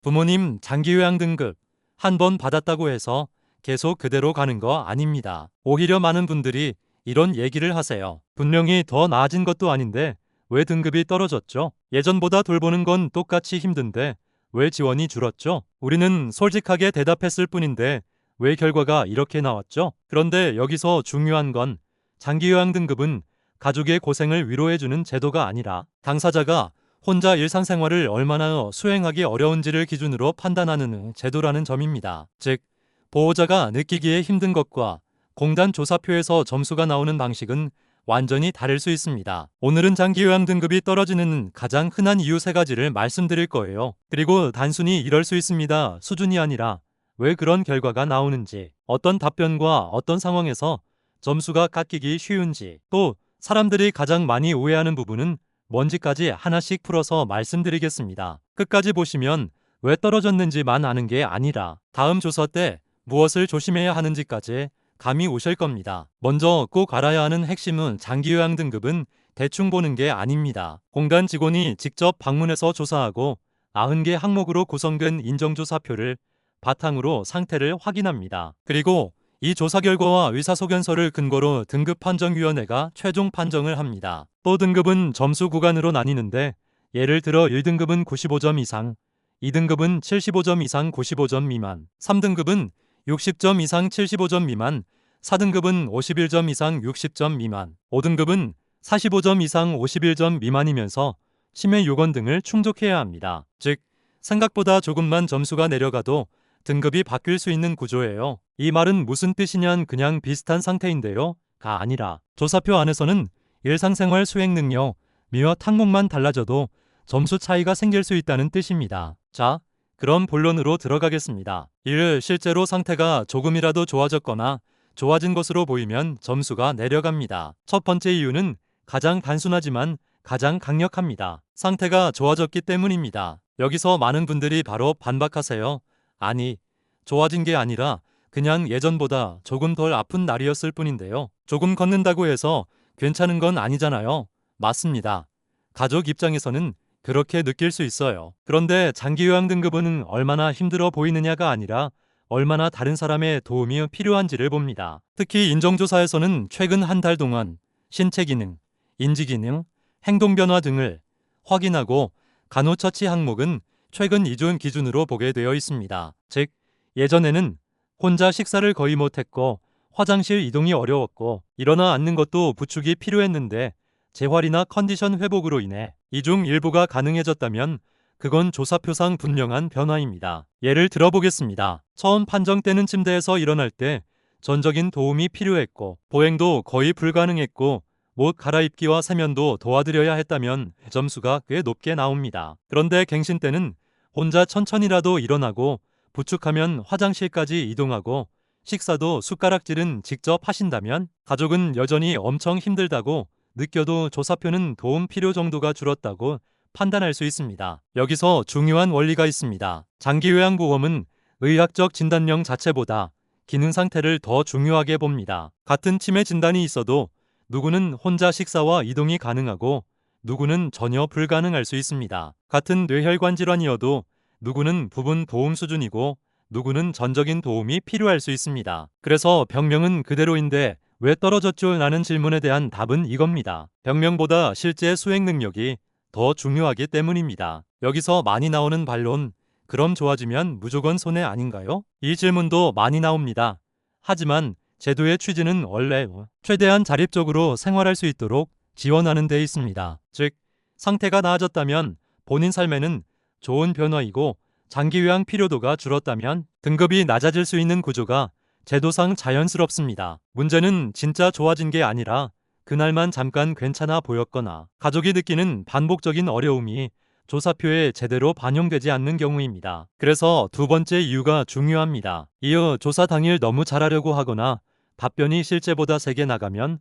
부모님 장기요양 등급 한 번 받았다고 해서 계속 그대로 가는 거 아닙니다. 오히려 많은 분들이 이런 얘기를 하세요. 분명히 더 나아진 것도 아닌데 왜 등급이 떨어졌죠? 예전보다 돌보는 건 똑같이 힘든데 왜 지원이 줄었죠? 우리는 솔직하게 대답했을 뿐인데 왜 결과가 이렇게 나왔죠? 그런데 여기서 중요한 건 장기요양 등급은 가족의 고생을 위로해주는 제도가 아니라 당사자가 혼자 일상생활을 얼마나 수행하기 어려운지를 기준으로 판단하는 제도라는 점입니다. 즉, 보호자가 느끼기에 힘든 것과 공단 조사표에서 점수가 나오는 방식은 완전히 다를 수 있습니다. 오늘은 장기요양 등급이 떨어지는 가장 흔한 이유 3가지를 말씀드릴 거예요. 그리고 단순히 이럴 수 있습니다 수준이 아니라 왜 그런 결과가 나오는지, 어떤 답변과 어떤 상황에서 점수가 깎이기 쉬운지, 또 사람들이 가장 많이 오해하는 부분은 뭔지까지 하나씩 풀어서 말씀드리겠습니다. 끝까지 보시면 왜 떨어졌는지만 아는 게 아니라 다음 조사 때 무엇을 조심해야 하는지까지 감이 오실 겁니다. 먼저 꼭 알아야 하는 핵심은 장기요양 등급은 대충 보는 게 아닙니다. 공단 직원이 직접 방문해서 조사하고 90개 항목으로 구성된 인정조사표를 바탕으로 상태를 확인합니다. 그리고 이 조사 결과와 의사소견서를 근거로 등급판정위원회가 최종 판정을 합니다. 또 등급은 점수 구간으로 나뉘는데 예를 들어 1등급은 95점 이상, 2등급은 75점 이상 95점 미만, 3등급은 60점 이상 75점 미만, 4등급은 51점 이상 60점 미만, 5등급은 45점 이상 51점 미만이면서 심해 요건 등을 충족해야 합니다. 즉, 생각보다 조금만 점수가 내려가도 등급이 바뀔 수 있는 구조예요. 이 말은 무슨 뜻이냔 그냥 비슷한 상태인데요 가 아니라 조사표 안에서는 일상생활 수행 능력, 몇 항목만 달라져도 점수 차이가 생길 수 있다는 뜻입니다. 자, 그럼 본론으로 들어가겠습니다. 1. 실제로 상태가 조금이라도 좋아졌거나 좋아진 것으로 보이면 점수가 내려갑니다. 첫 번째 이유는 가장 단순하지만 가장 강력합니다. 상태가 좋아졌기 때문입니다. 여기서 많은 분들이 바로 반박하세요. 아니, 좋아진 게 아니라 그냥 예전보다 조금 덜 아픈 날이었을 뿐인데요. 조금 걷는다고 해서 괜찮은 건 아니잖아요. 맞습니다. 가족 입장에서는 그렇게 느낄 수 있어요. 그런데 장기요양 등급은 얼마나 힘들어 보이느냐가 아니라 얼마나 다른 사람의 도움이 필요한지를 봅니다. 특히 인정조사에서는 최근 한 달 동안 신체 기능, 인지 기능, 행동 변화 등을 확인하고 간호처치 항목은 최근 2주 기준으로 보게 되어 있습니다. 즉, 예전에는 혼자 식사를 거의 못했고 화장실 이동이 어려웠고 일어나 앉는 것도 부축이 필요했는데 재활이나 컨디션 회복으로 인해 이 중 일부가 가능해졌다면 그건 조사표상 분명한 변화입니다. 예를 들어보겠습니다. 처음 판정되는 침대에서 일어날 때 전적인 도움이 필요했고 보행도 거의 불가능했고 옷 갈아입기와 세면도 도와드려야 했다면 점수가 꽤 높게 나옵니다. 그런데 갱신 때는 혼자 천천히라도 일어나고 부축하면 화장실까지 이동하고 식사도 숟가락질은 직접 하신다면 가족은 여전히 엄청 힘들다고 느껴도 조사표는 도움 필요 정도가 줄었다고 판단할 수 있습니다. 여기서 중요한 원리가 있습니다. 장기요양보험은 의학적 진단명 자체보다 기능 상태를 더 중요하게 봅니다. 같은 치매 진단이 있어도 누구는 혼자 식사와 이동이 가능하고 누구는 전혀 불가능할 수 있습니다. 같은 뇌혈관 질환이어도 누구는 부분 도움 수준이고 누구는 전적인 도움이 필요할 수 있습니다. 그래서 병명은 그대로인데 왜 떨어졌죠? 라는 질문에 대한 답은 이겁니다. 병명보다 실제 수행 능력이 더 중요하기 때문입니다. 여기서 많이 나오는 반론, 그럼 좋아지면 무조건 손해 아닌가요? 이 질문도 많이 나옵니다. 하지만 제도의 취지는 원래 최대한 자립적으로 생활할 수 있도록 지원하는 데 있습니다. 즉, 상태가 나아졌다면 본인 삶에는 좋은 변화이고 장기요양 필요도가 줄었다면 등급이 낮아질 수 있는 구조가 제도상 자연스럽습니다. 문제는 진짜 좋아진 게 아니라 그날만 잠깐 괜찮아 보였거나 가족이 느끼는 반복적인 어려움이 조사표에 제대로 반영되지 않는 경우입니다. 그래서 두 번째 이유가 중요합니다. 이어 조사 당일 너무 잘하려고 하거나 답변이 실제보다 세게 나가면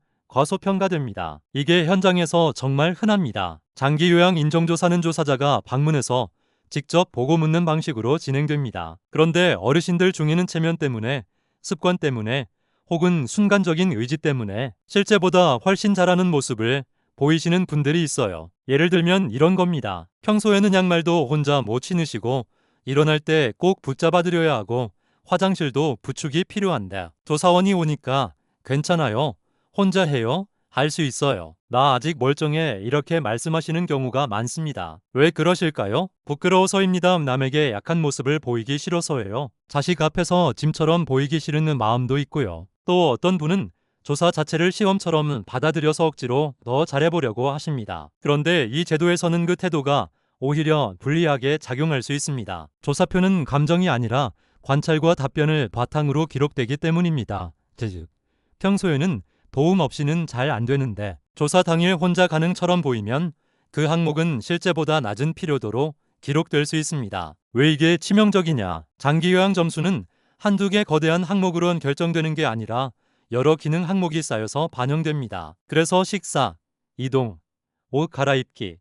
과소평가됩니다. 이게 현장에서 정말 흔합니다. 장기요양 인정조사는 조사자가 방문해서 직접 보고 묻는 방식으로 진행됩니다. 그런데 어르신들 중에는 체면 때문에, 습관 때문에, 혹은 순간적인 의지 때문에 실제보다 훨씬 잘하는 모습을 보이시는 분들이 있어요. 예를 들면 이런 겁니다. 평소에는 양말도 혼자 못 신으시고 일어날 때 꼭 붙잡아드려야 하고 화장실도 부축이 필요한데 조사원이 오니까 괜찮아요. 혼자 해요. 할 수 있어요. 나 아직 멀쩡해. 이렇게 말씀하시는 경우가 많습니다. 왜 그러실까요? 부끄러워서입니다. 남에게 약한 모습을 보이기 싫어서예요. 자식 앞에서 짐처럼 보이기 싫은 마음도 있고요. 또 어떤 분은 조사 자체를 시험처럼 받아들여서 억지로 더 잘해보려고 하십니다. 그런데 이 제도에서는 그 태도가 오히려 불리하게 작용할 수 있습니다. 조사표는 감정이 아니라 관찰과 답변을 바탕으로 기록되기 때문입니다. 즉, 평소에는 도움 없이는 잘 안 되는데 조사 당일 혼자 가능처럼 보이면 그 항목은 실제보다 낮은 피로도로 기록될 수 있습니다. 왜 이게 치명적이냐? 장기 요양 점수는 한두 개 거대한 항목으론 결정되는 게 아니라 여러 기능 항목이 쌓여서 반영됩니다. 그래서 식사, 이동, 옷 갈아입기,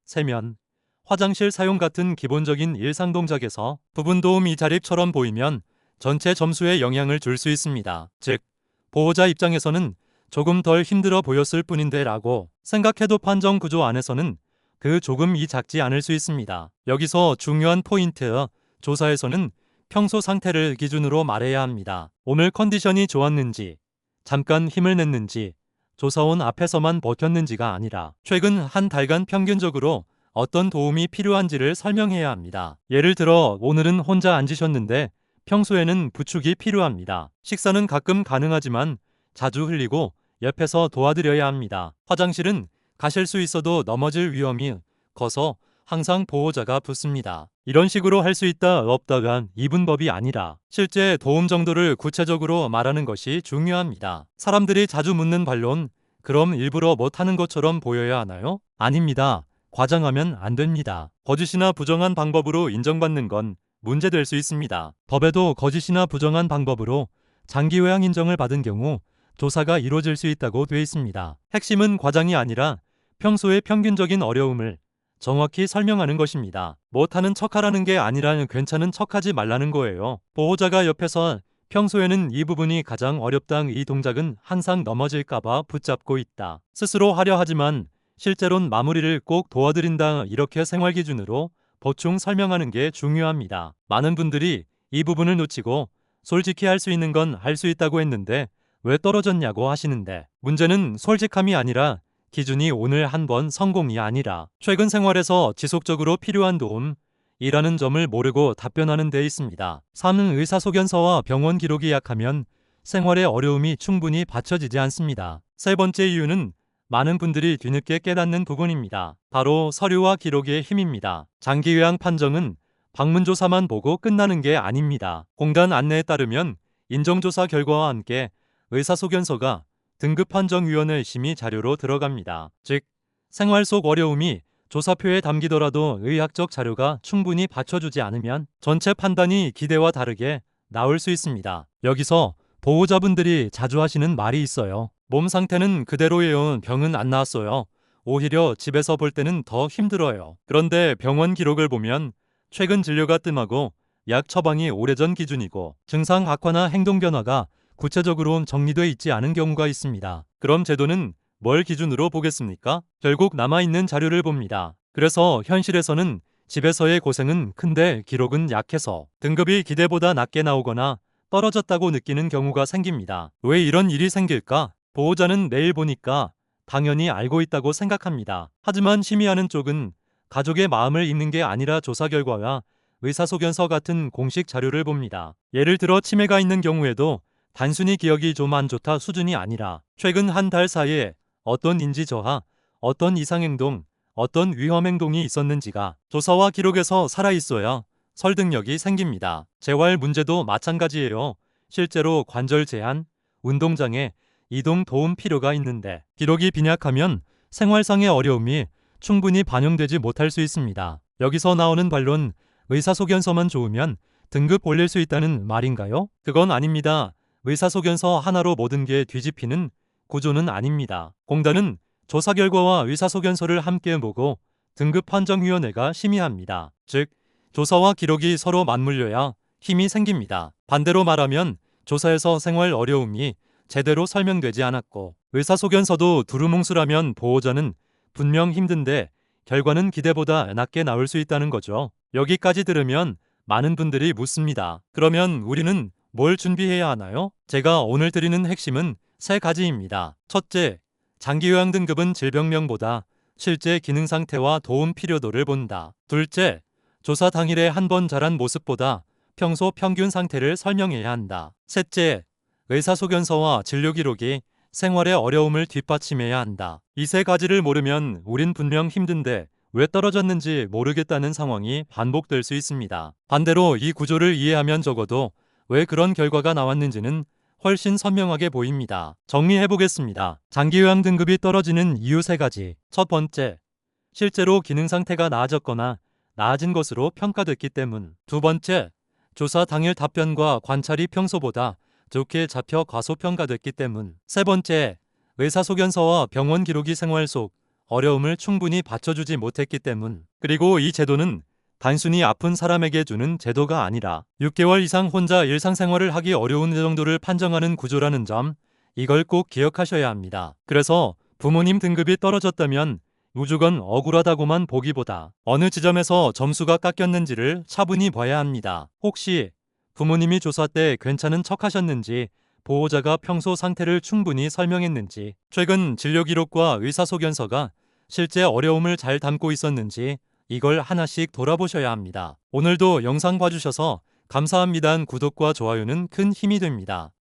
세면, 화장실 사용 같은 기본적인 일상 동작에서 부분 도움 이자립처럼 보이면 전체 점수에 영향을 줄 수 있습니다. 즉, 보호자 입장에서는 조금 덜 힘들어 보였을 뿐인데 라고 생각해도 판정 구조 안에서는 그 조금이 작지 않을 수 있습니다. 여기서 중요한 포인트, 조사에서는 평소 상태를 기준으로 말해야 합니다. 오늘 컨디션이 좋았는지, 잠깐 힘을 냈는지, 조사원 앞에서만 버텼는지가 아니라 최근 한 달간 평균적으로 어떤 도움이 필요한지를 설명해야 합니다. 예를 들어 오늘은 혼자 앉으셨는데 평소에는 부축이 필요합니다. 식사는 가끔 가능하지만 자주 흘리고 옆에서 도와드려야 합니다. 화장실은 가실 수 있어도 넘어질 위험이 커서 항상 보호자가 붙습니다. 이런 식으로 할 수 있다 없다가 이분법이 아니라 실제 도움 정도를 구체적으로 말하는 것이 중요합니다. 사람들이 자주 묻는 반론, 그럼 일부러 못하는 것처럼 보여야 하나요? 아닙니다. 과장하면 안 됩니다. 거짓이나 부정한 방법으로 인정받는 건 문제될 수 있습니다. 법에도 거짓이나 부정한 방법으로 장기 요양 인정을 받은 경우 조사가 이루어질 수 있다고 되어 있습니다. 핵심은 과장이 아니라 평소의 평균적인 어려움을 정확히 설명하는 것입니다. 못하는 척하라는 게 아니라 괜찮은 척하지 말라는 거예요. 보호자가 옆에서 평소에는 이 부분이 가장 어렵다, 이 동작은 항상 넘어질까봐 붙잡고 있다, 스스로 하려 하지만 실제론 마무리를 꼭 도와드린다, 이렇게 생활 기준으로 보충 설명하는 게 중요합니다. 많은 분들이 이 부분을 놓치고 솔직히 할 수 있는 건 할 수 있다고 했는데 왜 떨어졌냐고 하시는데, 문제는 솔직함이 아니라 기준이 오늘 한 번 성공이 아니라 최근 생활에서 지속적으로 필요한 도움이라는 점을 모르고 답변하는 데 있습니다. 3은 의사소견서와 병원 기록이 약하면 생활의 어려움이 충분히 받쳐지지 않습니다. 세 번째 이유는 많은 분들이 뒤늦게 깨닫는 부분입니다. 바로 서류와 기록의 힘입니다. 장기 요양 판정은 방문조사만 보고 끝나는 게 아닙니다. 공단 안내에 따르면 인정조사 결과와 함께 의사소견서가 등급판정위원회 심의 자료로 들어갑니다. 즉, 생활 속 어려움이 조사표에 담기더라도 의학적 자료가 충분히 받쳐주지 않으면 전체 판단이 기대와 다르게 나올 수 있습니다. 여기서 보호자분들이 자주 하시는 말이 있어요. 몸 상태는 그대로예요. 병은 안 나았어요. 오히려 집에서 볼 때는 더 힘들어요. 그런데 병원 기록을 보면 최근 진료가 뜸하고 약 처방이 오래전 기준이고 증상 악화나 행동 변화가 구체적으로 정리돼 있지 않은 경우가 있습니다. 그럼 제도는 뭘 기준으로 보겠습니까? 결국 남아있는 자료를 봅니다. 그래서 현실에서는 집에서의 고생은 큰데 기록은 약해서 등급이 기대보다 낮게 나오거나 떨어졌다고 느끼는 경우가 생깁니다. 왜 이런 일이 생길까? 보호자는 내일 보니까 당연히 알고 있다고 생각합니다. 하지만 심의하는 쪽은 가족의 마음을 읽는 게 아니라 조사 결과와 의사소견서 같은 공식 자료를 봅니다. 예를 들어 치매가 있는 경우에도 단순히 기억이 좀 안 좋다 수준이 아니라 최근 한 달 사이에 어떤 인지 저하, 어떤 이상행동, 어떤 위험행동이 있었는지가 조사와 기록에서 살아있어야 설득력이 생깁니다. 재활 문제도 마찬가지예요. 실제로 관절 제한, 운동장애, 이동 도움 필요가 있는데 기록이 빈약하면 생활상의 어려움이 충분히 반영되지 못할 수 있습니다. 여기서 나오는 반론, 의사소견서만 좋으면 등급 올릴 수 있다는 말인가요? 그건 아닙니다. 의사소견서 하나로 모든 게 뒤집히는 구조는 아닙니다. 공단은 조사 결과와 의사소견서를 함께 보고 등급판정위원회가 심의합니다. 즉, 조사와 기록이 서로 맞물려야 힘이 생깁니다. 반대로 말하면 조사에서 생활 어려움이 제대로 설명되지 않았고 의사소견서도 두루뭉술하면 보호자는 분명 힘든데 결과는 기대보다 낮게 나올 수 있다는 거죠. 여기까지 들으면 많은 분들이 묻습니다. 그러면 우리는 뭘 준비해야 하나요? 제가 오늘 드리는 핵심은 3가지입니다. 첫째, 장기요양 등급은 질병명보다 실제 기능 상태와 도움 필요도를 본다. 둘째, 조사 당일에 한 번 자란 모습보다 평소 평균 상태를 설명해야 한다. 셋째, 의사소견서와 진료 기록이 생활의 어려움을 뒷받침해야 한다. 이 3가지를 모르면 우린 분명 힘든데 왜 떨어졌는지 모르겠다는 상황이 반복될 수 있습니다. 반대로 이 구조를 이해하면 적어도 왜 그런 결과가 나왔는지는 훨씬 선명하게 보입니다. 정리해 보겠습니다. 장기요양 등급이 떨어지는 이유 3가지. 첫 번째, 실제로 기능 상태가 나아졌거나 나아진 것으로 평가됐기 때문. 두 번째, 조사 당일 답변과 관찰이 평소보다 좋게 잡혀 과소평가됐기 때문. 세 번째, 의사소견서와 병원 기록이 생활 속 어려움을 충분히 받쳐주지 못했기 때문. 그리고 이 제도는 단순히 아픈 사람에게 주는 제도가 아니라 6개월 이상 혼자 일상생활을 하기 어려운 정도를 판정하는 구조라는 점, 이걸 꼭 기억하셔야 합니다. 그래서 부모님 등급이 떨어졌다면 무조건 억울하다고만 보기보다 어느 지점에서 점수가 깎였는지를 차분히 봐야 합니다. 혹시 부모님이 조사 때 괜찮은 척 하셨는지, 보호자가 평소 상태를 충분히 설명했는지, 최근 진료 기록과 의사소견서가 실제 어려움을 잘 담고 있었는지 이걸 하나씩 돌아보셔야 합니다. 오늘도 영상 봐주셔서 감사합니다. 구독과 좋아요는 큰 힘이 됩니다.